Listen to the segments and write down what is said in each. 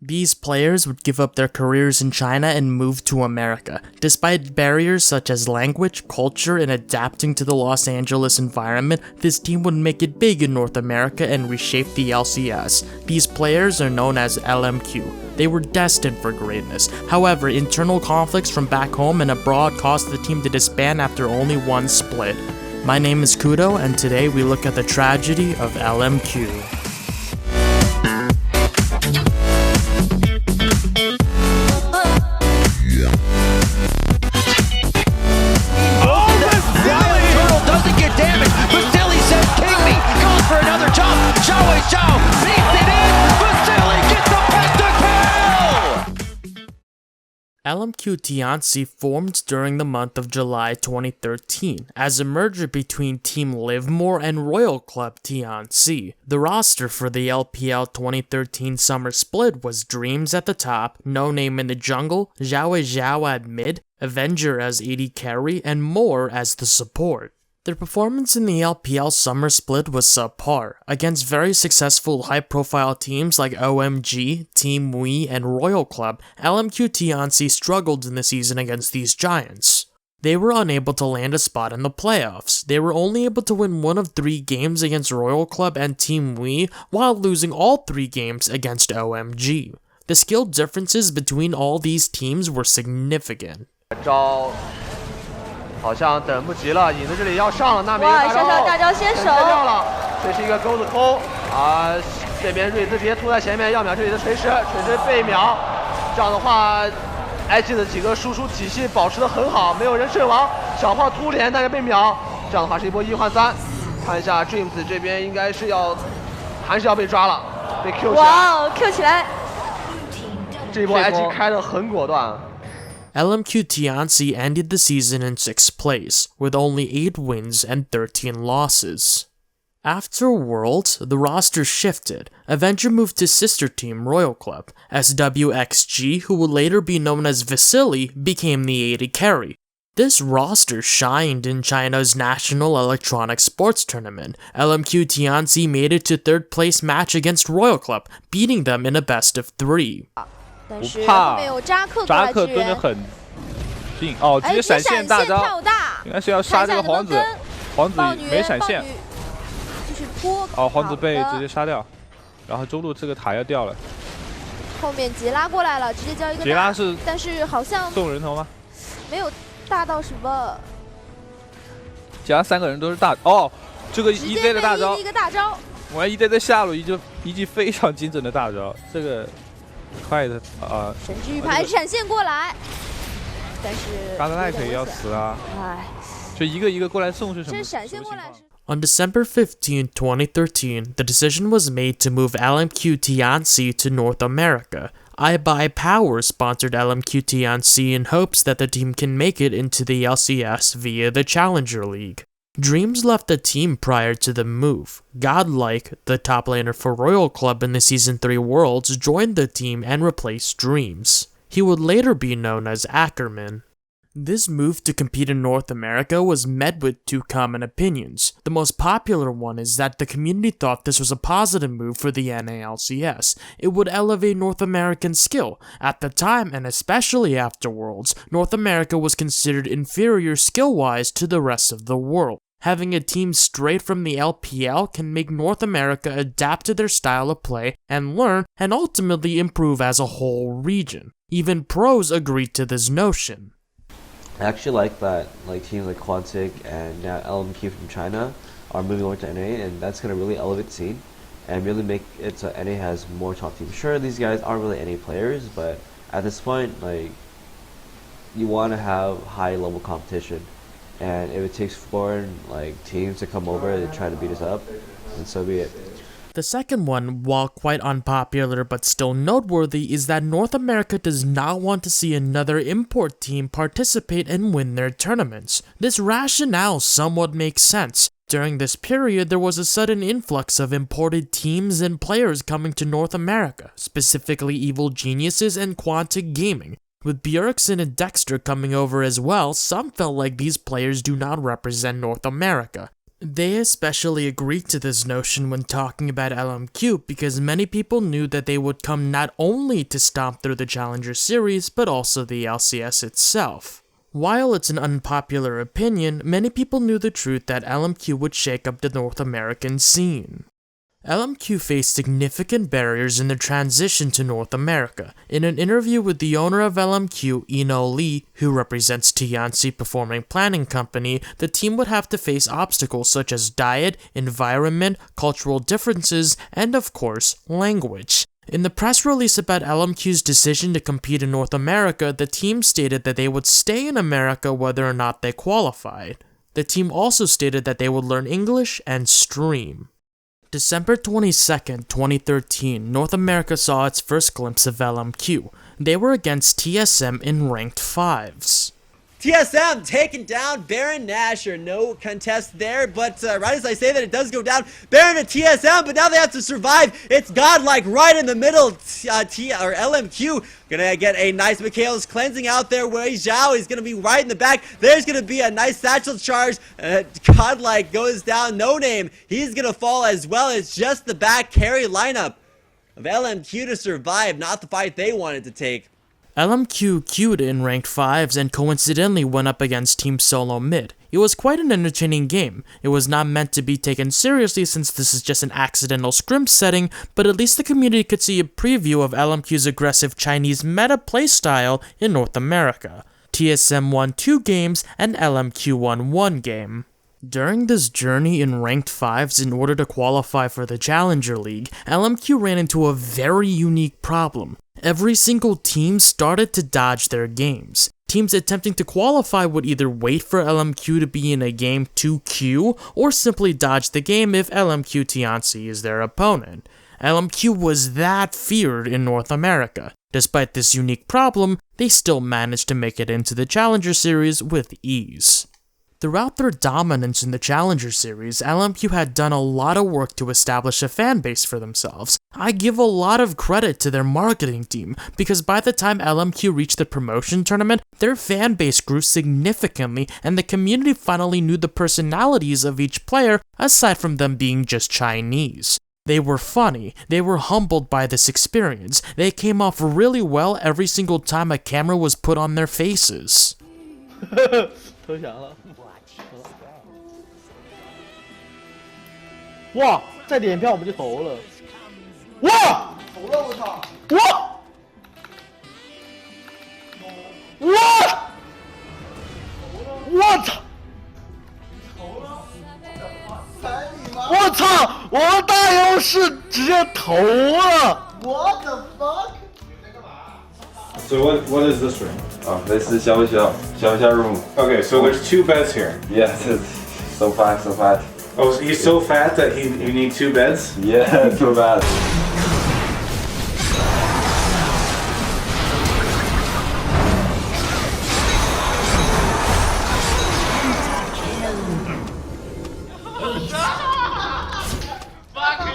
These players would give up their careers in China and move to America. Despite barriers such as language, culture, and adapting to the Los Angeles environment, this team would make it big in North America and reshape the LCS. These players are known as LMQ. They were destined for greatness. However, internal conflicts from back home and abroad caused the team to disband after only one split. My name is Kudo, and today we look at the tragedy of LMQ. LMQ Tianxi formed during the month of July 2013 as a merger between Team Livermore and Royal Club Tianxi. The roster for the LPL 2013 summer split was Dreams at the top, No Name in the jungle, Zhao at mid, Avenger as AD carry, and More as the support. Their performance in the LPL summer split was subpar. Against very successful high-profile teams like OMG, Team Wii, and Royal Club, LMQ Tianxi struggled in the season against these giants. They were unable to land a spot in the playoffs. They were only able to win one of 3 games against Royal Club and Team Wii, while losing all 3 games against OMG. The skill differences between all these teams were significant. 好像等不及了，影子这里要上了，那边大招先手掉了，这是一个钩子空啊！这边瑞兹直接突在前面，要秒这里的锤石被秒，这样的话 ，IG 的几个输出体系保持得很好，没有人阵亡，小炮突连但是被秒，这样的话是一波1换3，看一下 Dreams 这边应该是还是要被抓了，被 Q 起来，哇 ，Q 起来，这一波 IG 开得很果断。 LMQ Tianxi ended the season in 6th place, with only 8 wins and 13 losses. After Worlds, the roster shifted. Avenger moved to sister team Royal Club. SWXG, who would later be known as Vasily, became the AD carry. This roster shined in China's National Electronic Sports Tournament. LMQ Tianxi made it to 3rd place match against Royal Club, beating them in a best of 3. 不怕，扎克蹲得很近哦，直接闪现大招，应该是要杀这个皇子，皇子没闪现，哦，皇子被直接杀掉，然后中路这个塔要掉了，后面杰拉过来了，直接交一个，杰拉是，但是好像送人头吗？没有大到什么，杰拉3个人都是大哦，这个 EZ 的大招，一个大招，我看 EZ 在下路一记非常精准的大招，这个。 快的神之玉牌闪现过来，但是嘎德奈可以要死啊！哎，就一个一个过来送是什么？这闪现过来是。On December 15, 2013, the decision was made to move LMQ Tianxi to North America. iBuyPower sponsored LMQ Tianxi in hopes that the team can make it into the LCS via the Challenger League. Dreams left the team prior to the move. Godlike, the top laner for Royal Club in the Season 3 Worlds, joined the team and replaced Dreams. He would later be known as Ackerman. This move to compete in North America was met with 2 common opinions. The most popular one is that the community thought this was a positive move for the NALCS. It would elevate North American skill. At the time, and especially after Worlds, North America was considered inferior skill-wise to the rest of the world. Having a team straight from the LPL can make North America adapt to their style of play and learn and ultimately improve as a whole region. Even pros agreed to this notion. I actually like that teams like Quantic and now LMQ from China are moving over to NA, and that's going to really elevate the scene and really make it so NA has more top teams. Sure, these guys aren't really NA players, but at this point, you want to have high level competition, and if it takes foreign teams to come over and try to beat us up, then so be it. The second one, while quite unpopular but still noteworthy, is that North America does not want to see another import team participate and win their tournaments. This rationale somewhat makes sense. During this period, there was a sudden influx of imported teams and players coming to North America, specifically Evil Geniuses and Quantic Gaming. With Bjergsen and Dexter coming over as well, some felt like these players do not represent North America. They especially agreed to this notion when talking about LMQ because many people knew that they would come not only to stomp through the Challenger Series, but also the LCS itself. While it's an unpopular opinion, many people knew the truth that LMQ would shake up the North American scene. LMQ faced significant barriers in their transition to North America. In an interview with the owner of LMQ, Eno Lee, who represents Tianxi Performing Planning Company, the team would have to face obstacles such as diet, environment, cultural differences, and of course, language. In the press release about LMQ's decision to compete in North America, the team stated that they would stay in America whether or not they qualified. The team also stated that they would learn English and stream. December 22nd, 2013, North America saw its first glimpse of LMQ. They were against TSM in ranked 5s. TSM taking down Baron Nashor. No contest there, but right as I say that, it does go down. Baron and TSM, but now they have to survive. It's godlike right in the middle. LMQ gonna get a nice Mikhail's cleansing out there. Wei Zhao is gonna be right in the back. There's gonna be a nice satchel charge. Godlike goes down. No Name, he's gonna fall as well. It's just the back carry lineup of LMQ to survive, not the fight they wanted to take. LMQ queued in ranked 5s and coincidentally went up against Team Solo Mid. It was quite an entertaining game. It was not meant to be taken seriously since this is just an accidental scrim setting, but at least the community could see a preview of LMQ's aggressive Chinese meta playstyle in North America. TSM won 2 games and LMQ won 1 game. During this journey in ranked 5s in order to qualify for the Challenger League, LMQ ran into a very unique problem. Every single team started to dodge their games. Teams attempting to qualify would either wait for LMQ to be in a game to queue, or simply dodge the game if LMQ Tianxi is their opponent. LMQ was that feared in North America. Despite this unique problem, they still managed to make it into the Challenger Series with ease. Throughout their dominance in the Challenger Series, LMQ had done a lot of work to establish a fanbase for themselves. I give a lot of credit to their marketing team, because by the time LMQ reached the promotion tournament, their fanbase grew significantly and the community finally knew the personalities of each player aside from them being just Chinese. They were funny, they were humbled by this experience, they came off really well every single time a camera was put on their faces. 投降了。哇！再点票我们就投了。哇！投了我操！哇！哇！我操！我操！我们大优势直接投了。What the fuck？ So what is this room? Oh, this is Xiao room. Okay, so there's 2 beds here. Yes, it's so fat, so fat. Oh, so he's so fat that you need 2 beds? Yeah, so bad.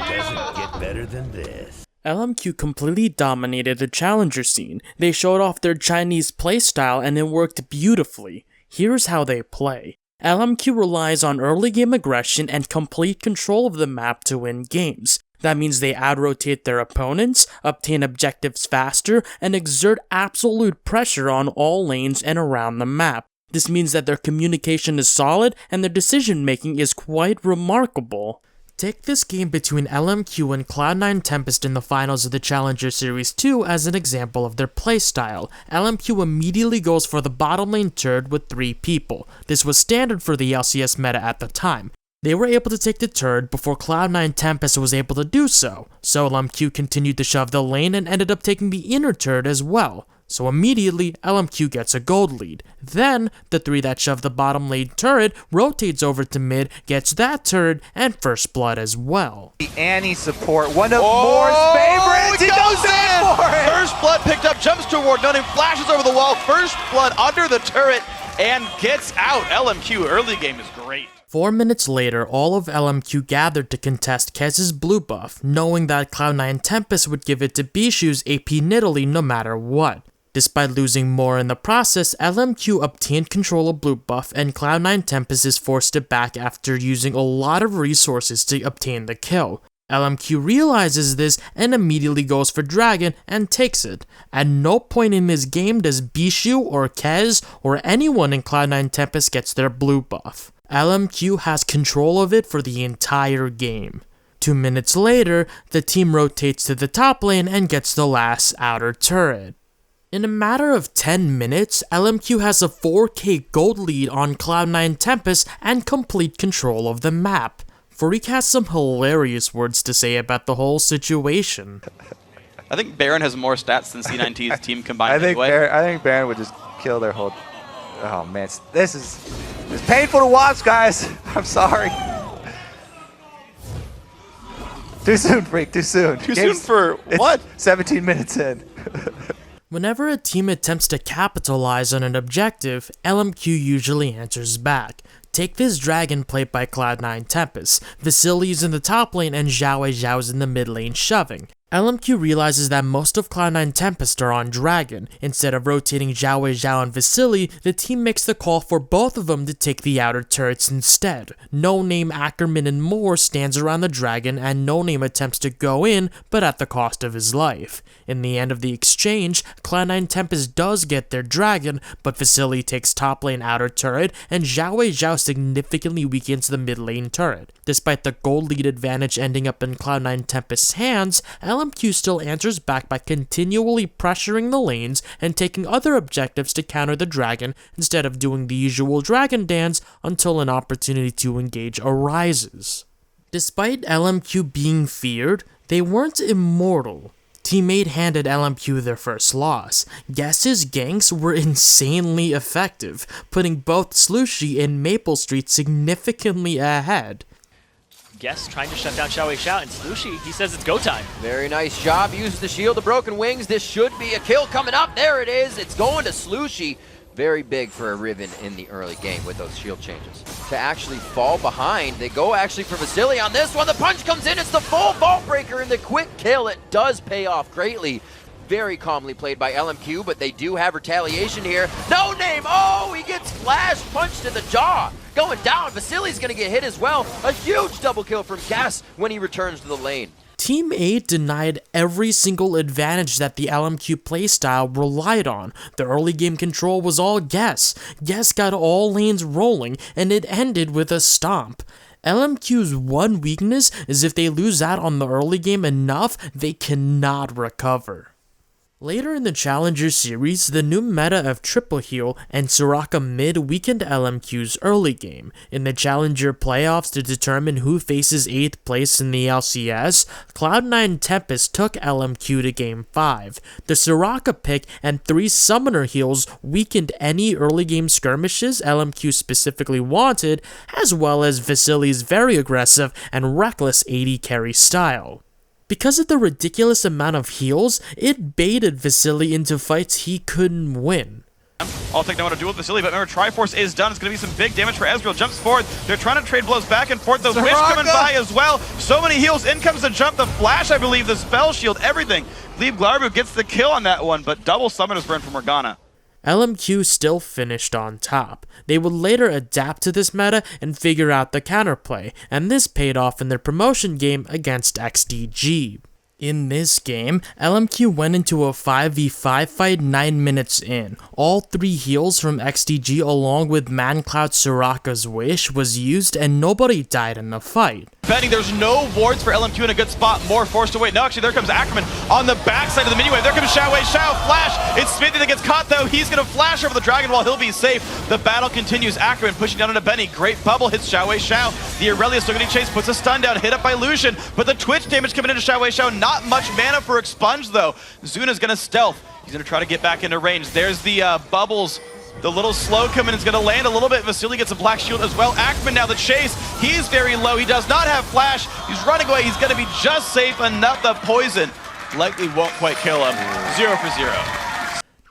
Doesn't get better than this. LMQ completely dominated the Challenger scene. They showed off their Chinese playstyle and it worked beautifully. Here's how they play. LMQ relies on early game aggression and complete control of the map to win games. That means they out-rotate their opponents, obtain objectives faster, and exert absolute pressure on all lanes and around the map. This means that their communication is solid and their decision-making is quite remarkable. Take this game between LMQ and Cloud9 Tempest in the finals of the Challenger Series 2 as an example of their playstyle. LMQ immediately goes for the bottom lane turret with 3 people. This was standard for the LCS meta at the time. They were able to take the turret before Cloud9 Tempest was able to do so. So LMQ continued to shove the lane and ended up taking the inner turret as well. So immediately, LMQ gets a gold lead. Then, the 3 that shoved the bottom lane turret rotates over to mid, gets that turret, and first blood as well. The Annie support, one of Moore's favorites. He goes in for it. First blood picked up, jumps toward, Nunning flashes over the wall. First blood under the turret and gets out. LMQ early game is great. 4 minutes later, all of LMQ gathered to contest Kez's blue buff, knowing that Cloud9 Tempest would give it to Bishu's AP Nidalee no matter what. Despite losing more in the process, LMQ obtained control of Blue Buff, and Cloud9 Tempest is forced it back after using a lot of resources to obtain the kill. LMQ realizes this and immediately goes for Dragon and takes it. At no point in this game does Bishu or Kez or anyone in Cloud9 Tempest gets their Blue Buff. LMQ has control of it for the entire game. 2 minutes later, the team rotates to the top lane and gets the last outer turret. In a matter of 10 minutes, LMQ has a 4k gold lead on Cloud9 Tempest and complete control of the map. Freak has some hilarious words to say about the whole situation. I think Baron has more stats than C9T's team combined. I think Baron would just kill their whole... Oh man, this is painful to watch, guys. I'm sorry. Too soon, Freak, too soon. Too soon for what? 17 minutes in. Whenever a team attempts to capitalize on an objective, LMQ usually answers back. Take this dragon played by Cloud9 Tempest. Vasily is in the top lane and Xiao Zhao's in the mid lane shoving. LMQ realizes that most of Cloud9 Tempest are on Dragon. Instead of rotating Xiao Zhao and Vasily, the team makes the call for both of them to take the outer turrets instead. No Name, Ackerman, and Moore stands around the Dragon, and No Name attempts to go in, but at the cost of his life. In the end of the exchange, Cloud9 Tempest does get their Dragon, but Vasily takes top lane outer turret, and Xiao Zhao significantly weakens the mid lane turret. Despite the gold lead advantage ending up in Cloud9 Tempest's hands, LMQ still answers back by continually pressuring the lanes and taking other objectives to counter the dragon instead of doing the usual dragon dance until an opportunity to engage arises. Despite LMQ being feared, they weren't immortal. Teammate handed LMQ their first loss. Guess's ganks were insanely effective, putting both Slushy and Maple Street significantly ahead. Guess trying to shut down Xiao Zhao, and Slushy, he says it's go time. Very nice job. Uses the shield of Broken Wings. This should be a kill coming up. There it is. It's going to Slushy. Very big for a Riven in the early game with those shield changes. To actually fall behind, they go actually for Vasily on this one. The punch comes in. It's the full vault breaker and the quick kill. It does pay off greatly. Very calmly played by LMQ, but they do have retaliation here. No Name! Oh, he gets flash punched in the jaw. Going down. Vasily's going to get hit as well. A huge double kill from Guess when he returns to the lane. Team 8 denied every single advantage that the LMQ playstyle relied on. The early game control was all Guess. Guess got all lanes rolling, and it ended with a stomp. LMQ's one weakness is if they lose out on the early game enough, they cannot recover. Later in the Challenger series, the new meta of triple heal and Soraka mid weakened LMQ's early game. In the Challenger playoffs to determine who faces 8th place in the LCS, Cloud9 Tempest took LMQ to Game 5. The Soraka pick and 3 summoner heals weakened any early game skirmishes LMQ specifically wanted, as well as Vasily's very aggressive and reckless AD carry style. Because of the ridiculous amount of heals, it baited Vasily into fights he couldn't win. I'll take down a duel with Vasily, but remember, Triforce is done. It's going to be some big damage for Ezreal. Jumps forward. They're trying to trade blows back and forth. The Wish coming by as well. So many heals. In comes the jump, the flash, I believe, the spell shield, everything. Gleb Glarbu gets the kill on that one, but double summoners burn from Morgana. LMQ still finished on top. They would later adapt to this meta and figure out the counterplay, and this paid off in their promotion game against XDG. In this game, LMQ went into a 5v5 fight 9 minutes in. All 3 heals from XDG along with ManCloud Soraka's Wish was used and nobody died in the fight. Benny, there's no wards for LMQ in a good spot. More forced away. No, actually, there comes Ackerman on the backside of the mini wave. There comes Xiao flash. It's Smithy that gets caught, though. He's going to flash over the dragon while he'll be safe. The battle continues. Ackerman pushing down into Benny. Great bubble hits Xiao. The Aurelia still getting chased. Puts a stun down. Hit up by Lucian. But the Twitch damage coming into Xiao. Not much mana for Expunge, though. Zuna's going to stealth. He's going to try to get back into range. There's the bubbles. The little slow coming is going to land a little bit. Vasily gets a black shield as well. Ackerman now the chase. He's very low. He does not have flash. He's running away. He's going to be just safe enough. The poison likely won't quite kill him. 0 for 0.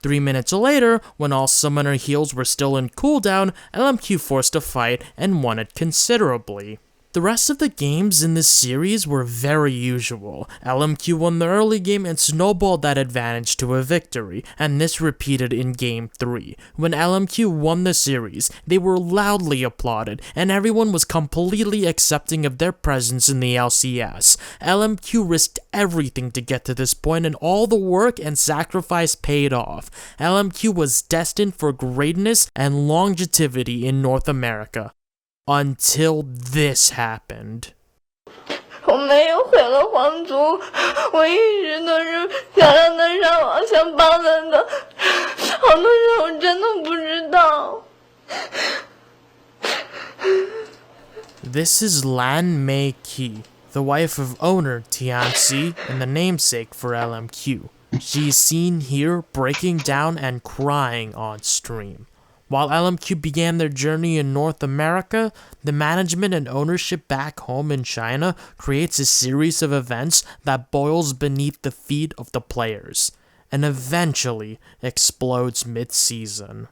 3 minutes later, when all summoner heals were still in cooldown, LMQ forced a fight and won it considerably. The rest of the games in this series were very usual. LMQ won the early game and snowballed that advantage to a victory, and this repeated in Game 3. When LMQ won the series, they were loudly applauded, and everyone was completely accepting of their presence in the LCS. LMQ risked everything to get to this point, and all the work and sacrifice paid off. LMQ was destined for greatness and longevity in North America. Until this happened. 我没有毁了皇族，我一直都是想让他上网想帮他的，好多人我真的不知道。This is Lan Mei Qi, the wife of owner Tianxi and the namesake for LMQ. She's seen here breaking down and crying on stream. While LMQ began their journey in North America, the management and ownership back home in China creates a series of events that boils beneath the feet of the players, and eventually explodes mid-season.